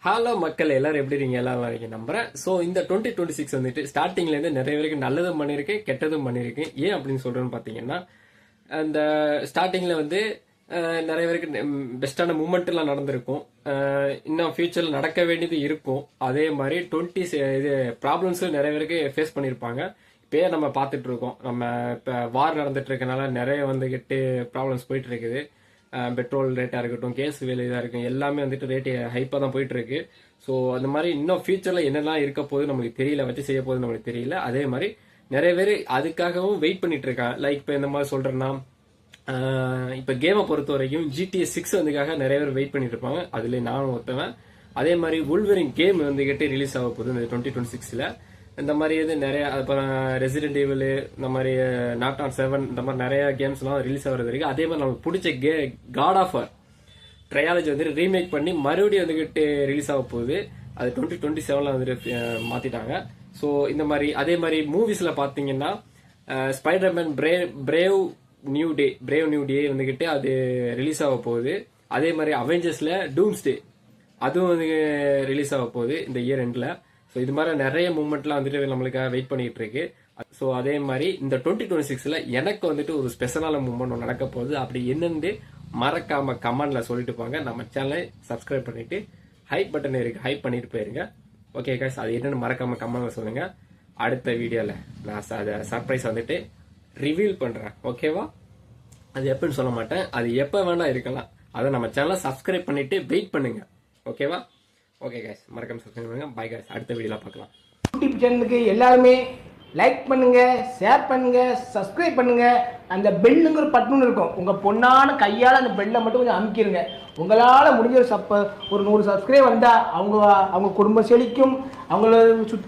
Hello மக்கள் எல்லாரும் எப்படி இருக்கீங்க? எல்லாரும் இருக்கீங்க நம்புறேன். ஸோ இந்த 2026 வந்துட்டு ஸ்டார்டிங்ல இருந்து நிறைய பேருக்கு நல்லதும் பண்ணியிருக்கேன், கெட்டதும் பண்ணியிருக்கேன். ஏன் அப்படின்னு சொல்றேன்னு பார்த்தீங்கன்னா, அந்த ஸ்டார்டிங்ல வந்து நிறைய பேருக்கு பெஸ்டான மூமெண்ட் எல்லாம் நடந்திருக்கும். இன்னும் ஃபியூச்சர்ல நடக்க வேண்டியது இருக்கும். அதே மாதிரி இது ப்ராப்ளம்ஸும் நிறைய பேருக்கு ஃபேஸ் பண்ணியிருப்பாங்க. இப்பயே நம்ம பார்த்துட்டு இருக்கோம். நம்ம இப்போ வார் நடந்துட்டு இருக்கனால நிறைய வந்துகிட்டு ப்ராப்ளம்ஸ் போயிட்டு இருக்குது. பெட்ரோல் ரேட்டாக இருக்கட்டும், கேஸ் விலை இதாக இருக்கும், எல்லாமே வந்துட்டு ரேட்டு ஹைப்பாக தான் போயிட்டு இருக்கு. ஸோ அந்த மாதிரி இன்னும் ஃபியூச்சரில் என்னெல்லாம் இருக்க போகுது நம்மளுக்கு தெரியல, வச்சு செய்ய போகுது நம்மளுக்கு தெரியல. அதே மாதிரி நிறைய பேர் அதுக்காகவும் வெயிட் பண்ணிட்டு இருக்காங்க. லைக் இப்போ இந்த மாதிரி சொல்றேன்னா, இப்போ கேமை பொறுத்த வரைக்கும் GTA 6 வந்துக்காக நிறைய பேர் வெயிட் பண்ணிட்டு இருப்பாங்க. அதுல நானும் ஒருத்தவன். அதே மாதிரி வுல்வரின் கேம் வந்துகிட்டு ரிலீஸ் ஆக போகுது இந்த 2026ல. இந்த மாதிரி இது நிறைய அப்புறம் ரெசிடென்ட் ஈவில், இந்த மாதிரி நாட் ஆன் 7, இந்த மாதிரி நிறைய கேம்ஸ்லாம் ரிலீஸ் ஆகிறது இருக்கு. அதே மாதிரி நமக்கு பிடிச்ச காட் ஆஃப் ட்ரையாலஜி வந்து ரீமேக் பண்ணி மறுபடியும் வந்துகிட்டு ரிலீஸ் ஆக போகுது. அது 2027ல வந்துட்டு மாத்திட்டாங்க. ஸோ இந்த மாதிரி அதே மாதிரி மூவிஸ்ல பாத்தீங்கன்னா ஸ்பைடர்மேன் பிரேவ் நியூ டே வந்துகிட்டு அது ரிலீஸ் ஆக போகுது. அதே மாதிரி அவெஞ்சர்ஸ்ல டூம்ஸ்டே அதுவும் வந்து ரிலீஸ் ஆக போகுது இந்த இயர் எண்ட்ல. ஸோ இது மாதிரி நிறைய மூமெண்ட்லாம் வந்துட்டு நம்மளுக்காக வெயிட் பண்ணிட்டு இருக்கு. ஸோ அதே மாதிரி இந்த 2026ல எனக்கு வந்துட்டு ஒரு ஸ்பெஷலான மூமெண்ட் நடக்க போகுது. அப்படி என்னன்னு மறக்காம கமெண்ட்ல சொல்லிட்டு போங்க. நம்ம சேனலை சப்ஸ்கிரைப் பண்ணிட்டு ஹைப் பட்டன் இருக்கு, ஹைப் பண்ணிட்டு போயிருங்க. ஓகே கைஸ், அது என்னன்னு மறக்காம கமெண்ட்ல சொல்லுங்க. அடுத்த வீடியோல நான் அதை சர்ப்ரைஸ் வந்துட்டு ரிவீல் பண்றேன். ஓகேவா? அது எப்பன்னு சொல்ல மாட்டேன், அது எப்ப வேணா இருக்கலாம். அதை நம்ம சேனலை சப்ஸ்கிரைப் பண்ணிட்டு வெயிட் பண்ணுங்க. ஓகேவா? ஓகே கைஸ், மறக்காம சப்ஸ்கிரைப் பண்ணுங்க. பை கைஸ், அடுத்த வீடியோல பார்க்கலாம். யூடியூப் சேனலுக்கு எல்லாருமே லைக் பண்ணுங்க, ஷேர் பண்ணுங்க, சப்ஸ்கிரைப் பண்ணுங்க. அந்த பெல்லுங்கிற பட்டன் இருக்கும், உங்க பொண்ணான கையால் அந்த பெல்லை மட்டும் கொஞ்சம் அமுக்கிடுங்க. உங்களால் முடிஞ்ச ஒரு 100 சப்ஸ்கிரைப் வந்தா அவங்க குடும்பம் செழிக்கும். அவங்கள சுற்றி